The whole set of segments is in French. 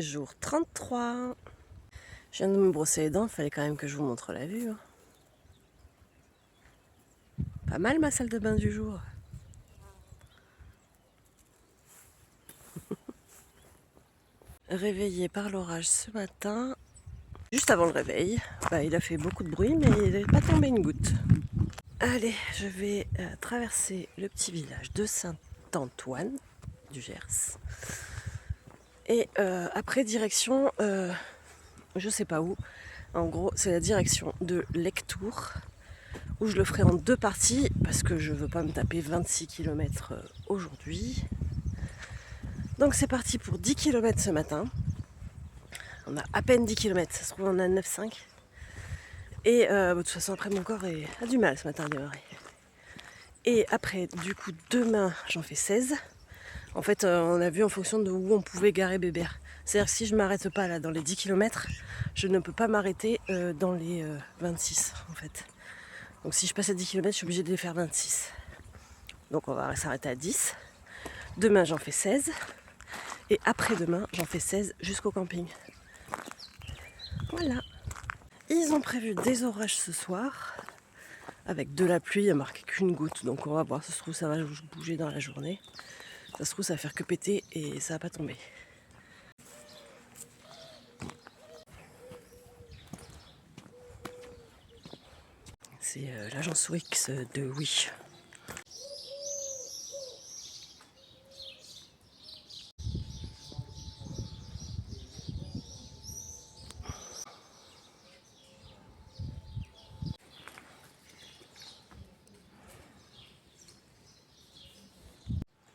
Jour 33. Je viens de me brosser les dents, il fallait quand même que je vous montre la vue. Pas mal ma salle de bain du jour. Réveillé par l'orage ce matin. Juste avant le réveil, il a fait beaucoup de bruit mais il n'est pas tombé une goutte. Allez, je vais traverser le petit village de Saint-Antoine du Gers. Et après direction, je sais pas où. En gros, c'est la direction de Lectoure, où je le ferai en deux parties parce que je veux pas me taper 26 km aujourd'hui. Donc c'est parti pour 10 km ce matin. On a à peine 10 km, ça se trouve on a 9,5. Et de toute façon après mon corps a du mal ce matin à démarrer. Et après du coup demain j'en fais 16. En fait on a vu en fonction de où on pouvait garer Bébert. C'est-à-dire que si je m'arrête pas là dans les 10 km, je ne peux pas m'arrêter dans les 26 en fait. Donc si je passe à 10 km, je suis obligée de les faire 26. Donc on va s'arrêter à 10. Demain j'en fais 16. Et après-demain j'en fais 16 jusqu'au camping. Voilà. Ils ont prévu des orages ce soir. Avec de la pluie, il n'y a marqué qu'une goutte. Donc on va voir, ça se trouve ça va bouger dans la journée. Ça se trouve ça va faire que péter et ça va pas tomber. C'est l'agence Wix de Wish.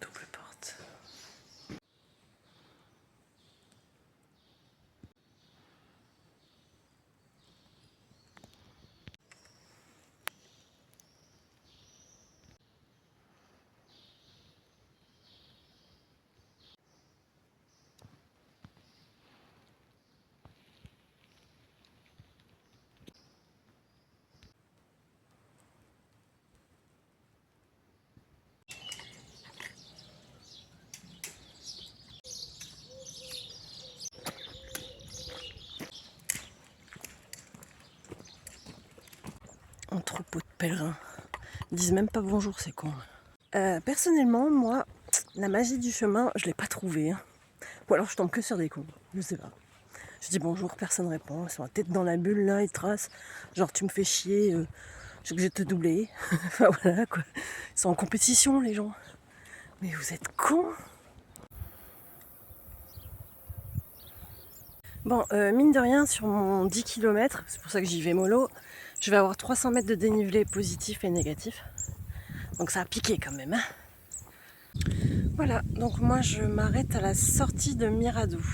Double porte. Un troupeau de pèlerins. Ils disent même pas bonjour, c'est con. Personnellement, moi, la magie du chemin, je l'ai pas trouvée. Ou alors je tombe que sur des cons, je sais pas. Je dis bonjour, personne répond, ils sont la tête dans la bulle là, ils tracent. Genre tu me fais chier, je sais que je vais te doubler. Enfin voilà quoi. Ils sont en compétition les gens. Mais vous êtes cons. Bon, mine de rien, sur mon 10 km, c'est pour ça que j'y vais mollo, je vais avoir 300 mètres de dénivelé positif et négatif. Donc ça a piqué quand même. Voilà, donc moi je m'arrête à la sortie de Miradou.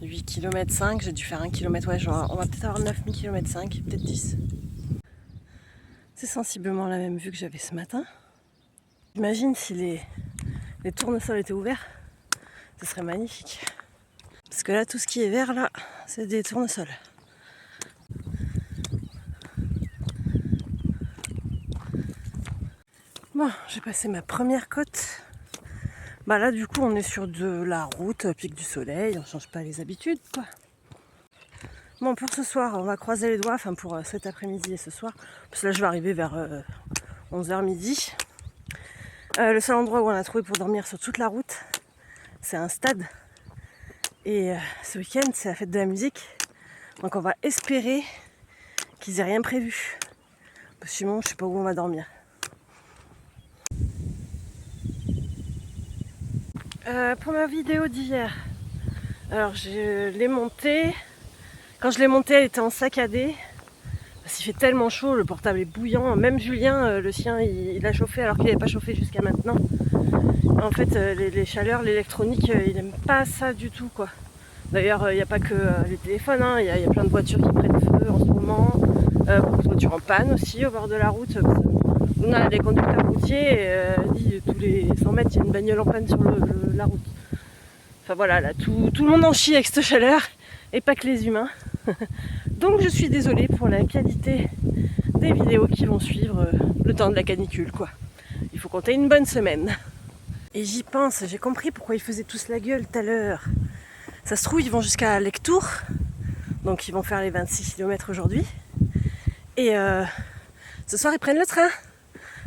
8 km 5, j'ai dû faire 1 km, ouais, genre, on va peut-être avoir 9000 km 5, peut-être 10. C'est sensiblement la même vue que j'avais ce matin. J'imagine si les tournesols étaient ouverts, ce serait magnifique. Parce que là, tout ce qui est vert, là, c'est des tournesols. Bon, j'ai passé ma première côte. Là, du coup, on est sur de la route, pic du soleil, on change pas les habitudes, quoi. Bon, pour ce soir, on va croiser les doigts, enfin pour cet après-midi et ce soir, parce que là, je vais arriver vers 11h midi. Le seul endroit où on a trouvé pour dormir sur toute la route, c'est un stade. Et ce week-end, c'est la fête de la musique. Donc on va espérer qu'ils aient rien prévu. Parce que sinon, je sais pas où on va dormir. Pour ma vidéo d'hier, alors je l'ai montée. Quand je l'ai montée, elle était en saccadé. Parce qu'il fait tellement chaud, le portable est bouillant. Même Julien, le sien, il a chauffé alors qu'il n'avait pas chauffé jusqu'à maintenant. En fait, les chaleurs, l'électronique, il n'aime pas ça du tout, quoi. D'ailleurs, il n'y a pas que les téléphones, hein. Il y a plein de voitures qui prennent feu en ce moment. Beaucoup de voitures en panne aussi au bord de la route. On a des conducteurs routiers et dit tous les 100 mètres, il y a une bagnole en panne sur la route. Enfin voilà, là, tout le monde en chie avec cette chaleur et pas que les humains. Donc je suis désolée pour la qualité des vidéos qui vont suivre le temps de la canicule, quoi. Il faut compter une bonne semaine. Et j'y pense, j'ai compris pourquoi ils faisaient tous la gueule tout à l'heure. Ça se trouve, ils vont jusqu'à Lectoure. Donc ils vont faire les 26 km aujourd'hui. Et ce soir, ils prennent le train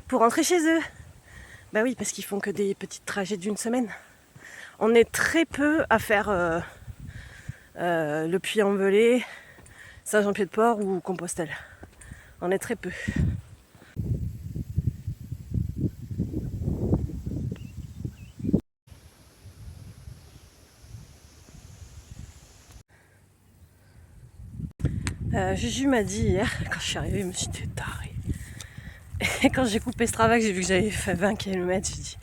pour rentrer chez eux. Bah oui, parce qu'ils font que des petits trajets d'une semaine. On est très peu à faire le Puy-en-Velay, Saint-Jean-Pied-de-Port ou Compostelle. On est très peu. Juju m'a dit hier, quand je suis arrivée, je me suis dit tarée. Et quand j'ai coupé Strava, que j'ai vu que j'avais fait 20 km, j'ai dit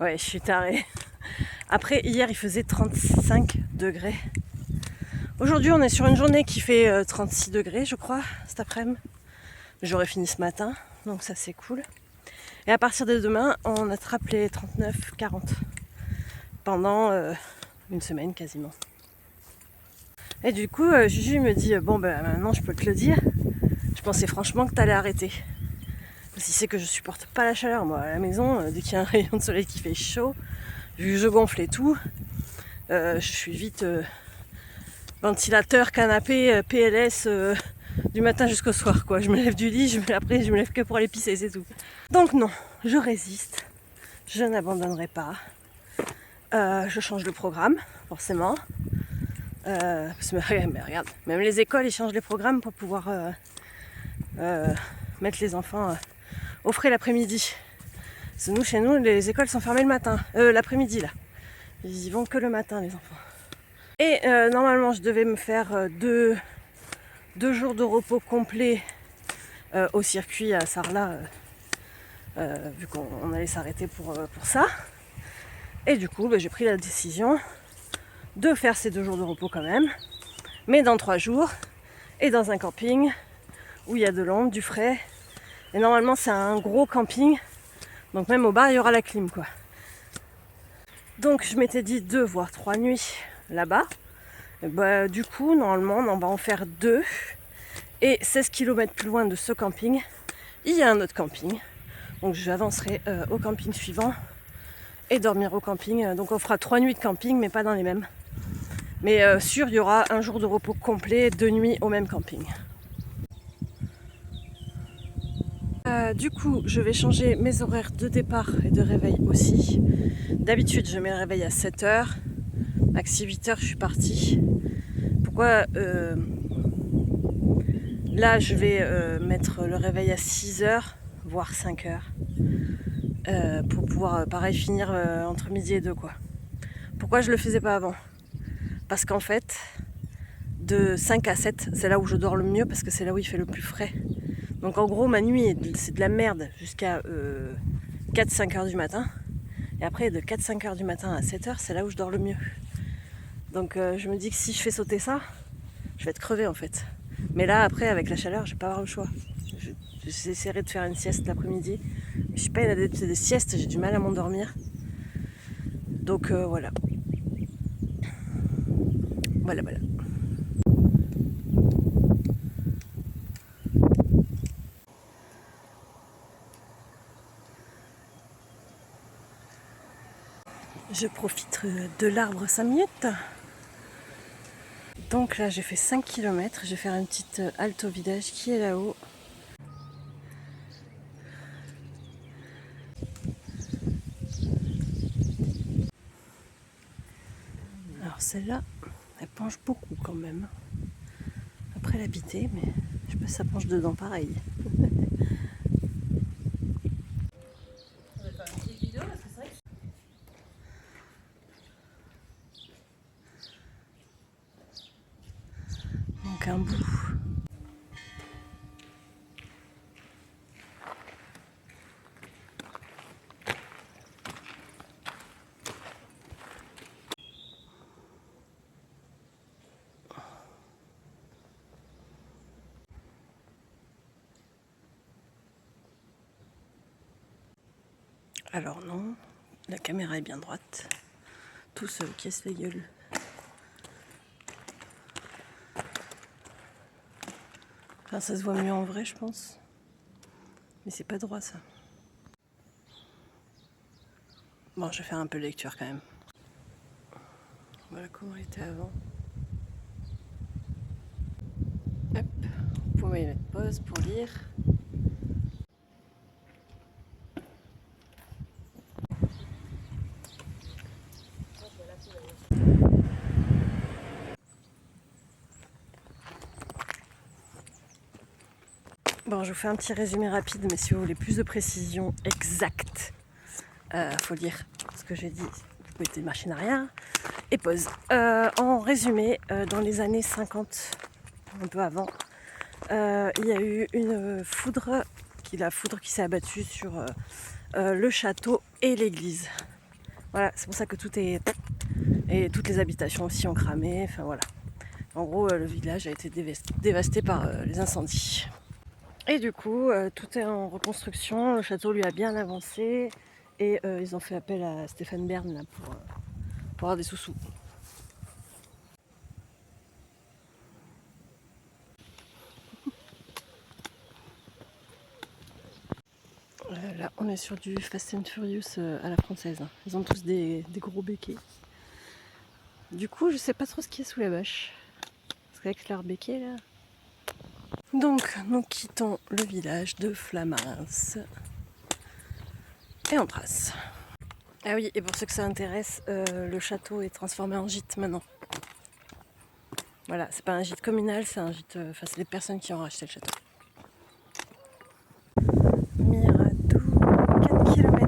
ouais, je suis tarée. Après, hier, il faisait 35 degrés. Aujourd'hui, on est sur une journée qui fait 36 degrés, je crois, cet après-midi. J'aurais fini ce matin, donc ça c'est cool. Et à partir de demain, on attrape les 39-40 pendant une semaine quasiment. Et du coup, Juju me dit bon ben maintenant je peux te le dire. Je pensais franchement que t'allais arrêter. Si c'est que je supporte pas la chaleur, moi à la maison, dès qu'il y a un rayon de soleil qui fait chaud, vu que je gonfle et tout, je suis vite ventilateur, canapé, PLS du matin jusqu'au soir quoi. Je me lève du lit, après je me lève que pour aller pisser, c'est tout. Donc non, je résiste, je n'abandonnerai pas. Je change le programme, forcément. Parce que, mais regarde, même les écoles ils changent les programmes pour pouvoir mettre les enfants au frais l'après-midi. Parce que nous, chez nous, les écoles sont fermées le matin, l'après-midi là. Ils y vont que le matin les enfants. Et normalement je devais me faire deux jours de repos complet au circuit à Sarlat, vu qu'on allait s'arrêter pour ça. Et du coup, j'ai pris la décision de faire ces 2 jours de repos quand même, mais dans 3 jours, et dans un camping où il y a de l'ombre, du frais. Et normalement, c'est un gros camping, donc même au bar, il y aura la clim, quoi. Donc, je m'étais dit 2 voire 3 nuits là-bas. Et du coup, normalement, on va en faire 2. Et 16 km plus loin de ce camping, il y a un autre camping. Donc, j'avancerai au camping suivant et dormir au camping. Donc, on fera 3 nuits de camping, mais pas dans les mêmes. Mais sûr, il y aura un jour de repos complet, 2 nuits au même camping. Du coup, je vais changer mes horaires de départ et de réveil aussi. D'habitude, je mets le réveil à 7h. Maxi 8h, je suis partie. Pourquoi là, je vais mettre le réveil à 6h, voire 5h. Pour pouvoir, pareil, finir entre midi et 2, quoi. Pourquoi je le faisais pas avant? Parce qu'en fait, de 5 à 7, c'est là où je dors le mieux parce que c'est là où il fait le plus frais. Donc en gros, ma nuit, c'est de la merde jusqu'à 4-5 heures du matin. Et après, de 4-5 heures du matin à 7 heures, c'est là où je dors le mieux. Donc je me dis que si je fais sauter ça, je vais être crevée en fait. Mais là, après, avec la chaleur, je vais pas avoir le choix. J'essaierai de faire une sieste l'après-midi. Mais je suis pas une adepte des siestes, j'ai du mal à m'endormir. Donc voilà. Voilà. Je profite de l'arbre 5 minutes. Donc là j'ai fait 5 km, je vais faire une petite halte au village qui est là-haut. Alors celle-là, elle penche beaucoup quand même. Après l'habiter, mais je sais pas si ça penche dedans pareil. Donc un bout. Alors non, la caméra est bien droite. Tout se casse les gueules. Enfin, ça se voit mieux en vrai, je pense. Mais c'est pas droit ça. Bon, je vais faire un peu de lecture quand même. Voilà comment il était avant. Hop, vous pouvez mettre pause pour lire. Bon, je vous fais un petit résumé rapide, mais si vous voulez plus de précision exacte, faut lire ce que j'ai dit. Vous mettez machine arrière et pause. En résumé, dans les années 50, un peu avant, il y a eu une foudre, la foudre qui s'est abattue sur le château et l'église. Voilà, c'est pour ça que tout est... Et toutes les habitations aussi ont cramé, enfin voilà. En gros, le village a été dévasté par les incendies. Et du coup, tout est en reconstruction, le château lui a bien avancé et ils ont fait appel à Stéphane Bern là, pour avoir des sous-sous. Là, on est sur du Fast and Furious à la française. Ils ont tous des gros béquets. Du coup, je sais pas trop ce qu'il y a sous la bâche. Parce qu'avec leur béquet là... Donc, nous quittons le village de Flamins. Et on trace. Ah oui, et pour ceux que ça intéresse, le château est transformé en gîte maintenant. Voilà, c'est pas un gîte communal, c'est un gîte... Enfin, c'est les personnes qui ont racheté le château. Miradou, 4 km.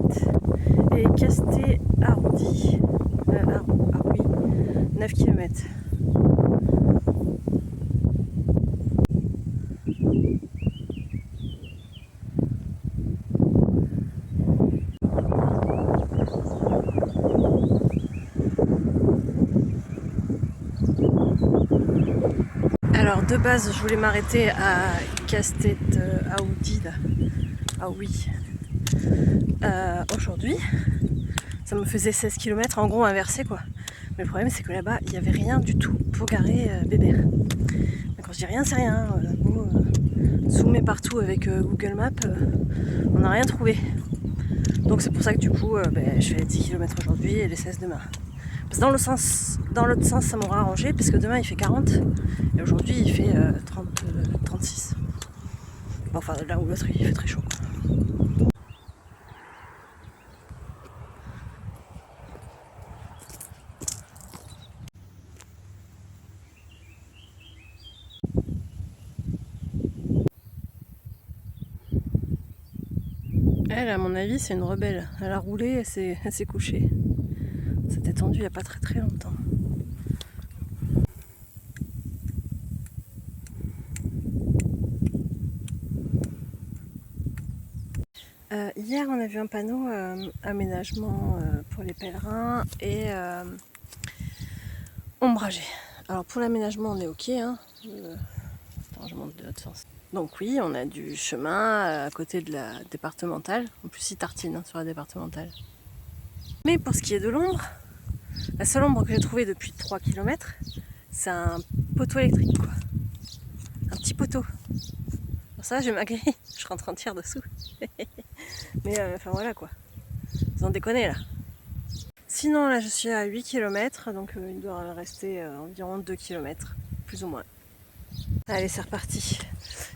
Et Casté-Aroudy, Arouy, 9 km. Alors de base je voulais m'arrêter à Castet-Aroudy là. Ah oui. Aujourd'hui ça me faisait 16 km en gros inversé quoi. Mais le problème c'est que là-bas il n'y avait rien du tout pour garer Bébert. Mais quand je dis rien c'est rien. Zoomer partout avec Google Maps, on n'a rien trouvé. Donc c'est pour ça que du coup je fais 10 km aujourd'hui et les 16 demain. Parce que dans l'autre sens ça m'aura arrangé parce que demain il fait 40 et aujourd'hui il fait 36. Bon, enfin là où l'autre il fait très chaud. Elle à mon avis c'est une rebelle. Elle a roulé, elle s'est couchée. C'était tendu il n'y a pas très très longtemps. Hier on a vu un panneau aménagement pour les pèlerins et ombragé. Alors pour l'aménagement on est ok hein. Attends, je monte de l'autre sens. Donc oui, on a du chemin à côté de la départementale. En plus il tartine hein, sur la départementale. Mais pour ce qui est de l'ombre, la seule ombre que j'ai trouvée depuis 3 km, c'est un poteau électrique quoi. Un petit poteau. Pour ça j'ai ma grille, je rentre en tir dessous. Mais enfin voilà quoi. Ils ont déconné là. Sinon là je suis à 8 km, donc il doit rester environ 2 km, plus ou moins. Allez c'est reparti.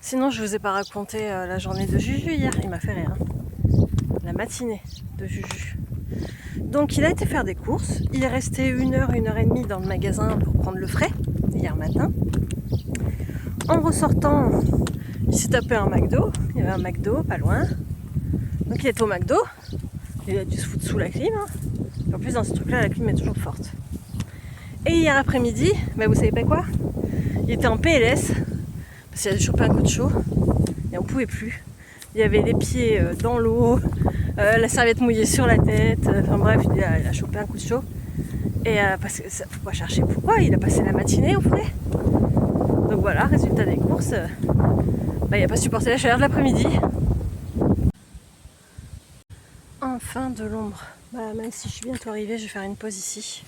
Sinon je vous ai pas raconté la journée de Juju hier, il m'a fait rire. Hein. La matinée de Juju. Donc il a été faire des courses, il est resté 1h, 1h30 dans le magasin pour prendre le frais, hier matin. En ressortant, il s'est tapé un McDo, il y avait un McDo pas loin. Donc il est au McDo, il a dû se foutre sous la clim. Hein. En plus dans ce truc là la clim est toujours forte. Et hier après-midi, bah, vous savez pas quoi, il était en PLS, parce qu'il a chopé un coup de chaud, et on pouvait plus. Il y avait les pieds dans l'eau, la serviette mouillée sur la tête, enfin bref, il a chopé un coup de chaud. Et parce que ça, faut pas chercher pourquoi, il a passé la matinée au frais. Donc voilà, résultat des courses, il n'a pas supporté la chaleur de l'après-midi. Enfin de l'ombre. Même si je suis bientôt arrivée, je vais faire une pause ici.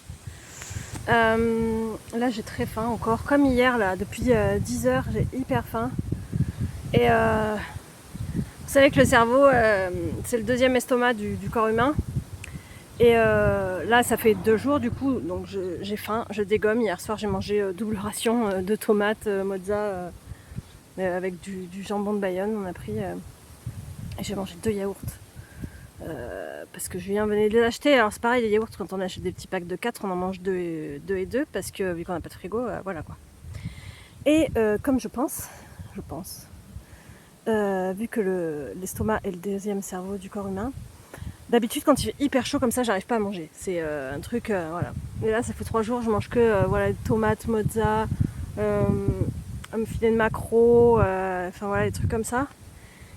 Là j'ai très faim encore, comme hier là, depuis 10h j'ai hyper faim. Et vous savez que le cerveau c'est le deuxième estomac du corps humain. Et là, ça fait 2 jours du coup, donc j'ai faim, je dégomme. Hier soir, j'ai mangé double ration de tomates mozza avec du jambon de Bayonne. On a pris et j'ai mangé 2 yaourts parce que Julien venait de les acheter. Alors c'est pareil, les yaourts, quand on achète des petits packs de 4, on en mange 2 et 2 parce que vu qu'on n'a pas de frigo, voilà quoi. Et comme je pense, vu que l'estomac est le deuxième cerveau du corps humain, d'habitude, quand il fait hyper chaud comme ça, j'arrive pas à manger. C'est un truc, voilà. Et là, ça fait 3 jours, je mange que voilà, tomates, mozza, un filet de maquereau, enfin voilà, des trucs comme ça.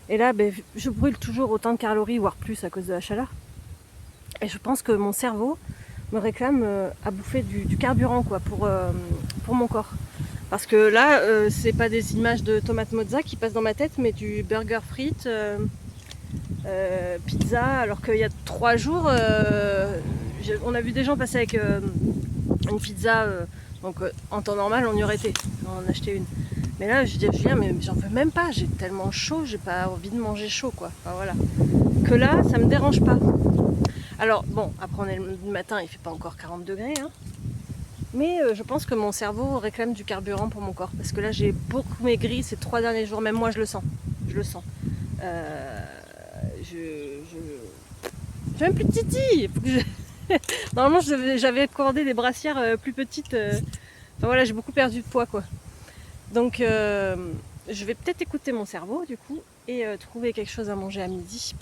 Et là, ben, je brûle toujours autant de calories, voire plus à cause de la chaleur. Et je pense que mon cerveau me réclame à bouffer du carburant quoi, pour mon corps. Parce que là, c'est pas des images de tomates mozza qui passent dans ma tête, mais du burger frites. Pizza, alors qu'il y a 3 jours, on a vu des gens passer avec une pizza, donc en temps normal on y aurait été, on en achetait une. Mais là je dis à Julien, mais j'en veux même pas, j'ai tellement chaud, j'ai pas envie de manger chaud quoi. Enfin, voilà. Que là, ça me dérange pas. Alors bon, après on est le matin, il fait pas encore 40 degrés, hein. Mais je pense que mon cerveau réclame du carburant pour mon corps, parce que là j'ai beaucoup maigri ces 3 derniers jours, même moi je le sens. Je le sens. J'ai même plus de titi. Normalement j'avais commandé des brassières plus petites. Enfin voilà, j'ai beaucoup perdu de poids quoi. Donc je vais peut-être écouter mon cerveau du coup et trouver quelque chose à manger à midi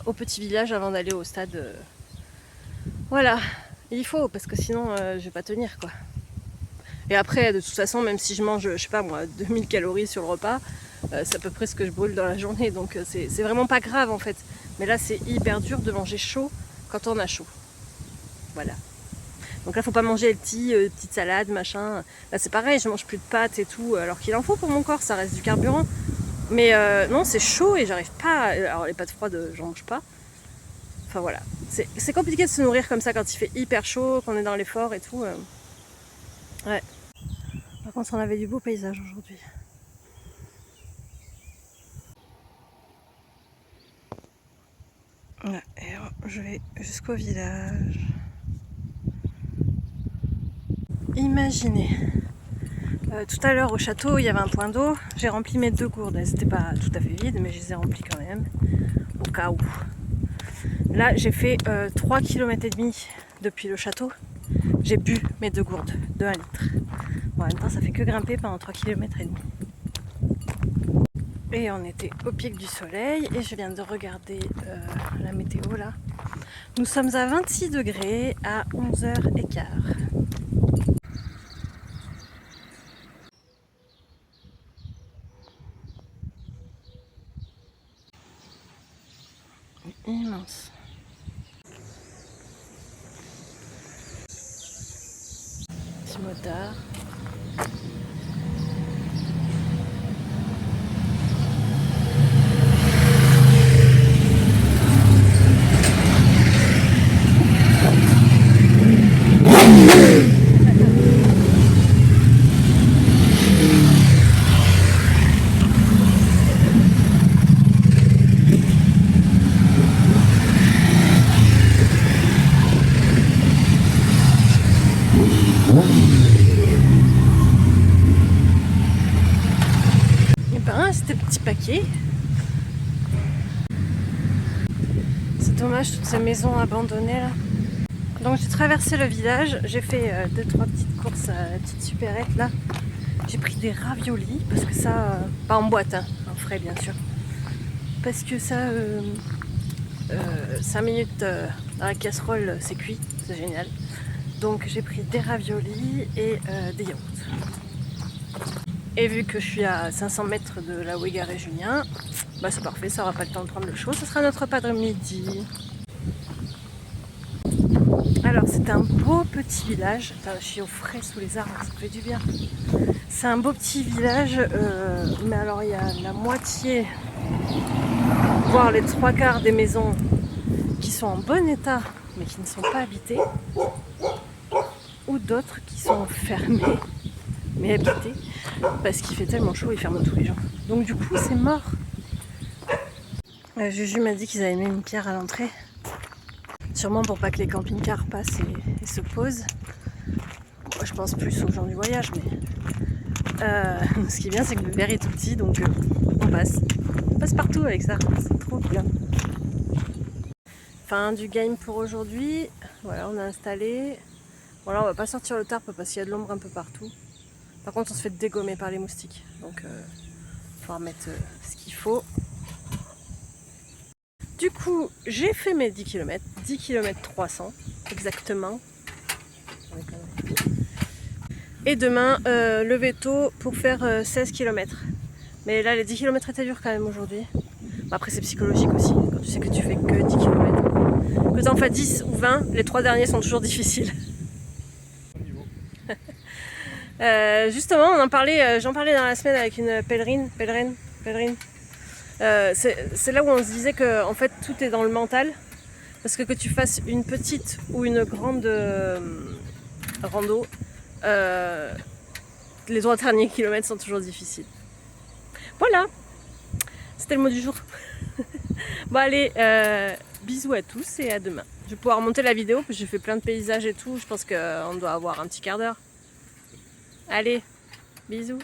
au petit village avant d'aller au stade. Voilà, il faut parce que sinon je vais pas tenir quoi. Et après de toute façon, même si je mange, je sais pas moi, 2000 calories sur le repas, c'est à peu près ce que je brûle dans la journée, donc c'est vraiment pas grave en fait. Mais là c'est hyper dur de manger chaud quand on a chaud. Voilà. Donc là faut pas manger le petite salade, machin. Là c'est pareil, je mange plus de pâtes et tout, alors qu'il en faut pour mon corps, ça reste du carburant. Mais non, c'est chaud et j'arrive pas. Alors les pâtes froides, j'en mange pas. Enfin voilà. C'est compliqué de se nourrir comme ça quand il fait hyper chaud, qu'on est dans l'effort et tout. Ouais. Par contre on avait du beau paysage aujourd'hui. Voilà, et alors, je vais jusqu'au village. Imaginez, tout à l'heure au château il y avait un point d'eau, j'ai rempli mes 2 gourdes, elles n'étaient pas tout à fait vides mais je les ai remplies quand même, au cas où. Là j'ai fait 3 km et demi depuis le château, j'ai bu mes 2 gourdes de 1 litre. Bon, en même temps ça fait que grimper pendant 3 km et demi. Et on était au pic du soleil et je viens de regarder la météo là. Nous sommes à 26 degrés à 11h15. Immense. Petit motard. Et ben c'était petit paquet. C'est dommage toutes ces maisons abandonnées là. Donc j'ai traversé le village, j'ai fait 2-3 petites courses à la petite supérette là. J'ai pris des raviolis parce que ça, pas en boîte, hein, en frais bien sûr. Parce que ça, 5 minutes dans la casserole c'est cuit, c'est génial. Donc j'ai pris des raviolis et des yaourts. Et vu que je suis à 500 mètres de là où est garé Julien, bah c'est parfait, ça aura pas le temps de prendre le chaud, ce sera notre repas de midi. Alors c'est un beau petit village, enfin, je suis au frais sous les arbres, ça fait du bien. C'est un beau petit village, mais alors il y a la moitié, voire les 3/4 des maisons qui sont en bon état, mais qui ne sont pas habitées, ou d'autres qui sont fermées, mais habitées, parce qu'il fait tellement chaud, ils ferment tous les jours. Donc du coup c'est mort. Juju m'a dit qu'ils avaient mis une pierre à l'entrée. Sûrement pour pas que les camping-cars passent et se posent. Moi je pense plus aux gens du voyage, mais ce qui est bien c'est que le verre est tout petit, donc on passe partout avec ça, c'est trop bien. Fin du game pour aujourd'hui. Voilà, on a installé. Bon là on va pas sortir le tarp parce qu'il y a de l'ombre un peu partout. Par contre on se fait dégommer par les moustiques, donc il va falloir mettre ce qu'il faut. Du coup j'ai fait mes 10 km, 10 km 300 exactement. Et demain lever tôt pour faire 16 km. Mais là les 10 km étaient durs quand même aujourd'hui. Après c'est psychologique aussi, quand tu sais que tu fais que 10 km. Que tu en fasses 10 ou 20, les 3 derniers sont toujours difficiles. Justement, j'en parlais dans la semaine avec une pèlerine. C'est là où on se disait que en fait tout est dans le mental. Parce que tu fasses une petite ou une grande rando, les 3 derniers kilomètres sont toujours difficiles. Voilà, c'était le mot du jour. Bon allez, bisous à tous et à demain. Je vais pouvoir monter la vidéo parce que j'ai fait plein de paysages et tout. Je pense qu'on doit avoir un petit quart d'heure. Allez, bisous.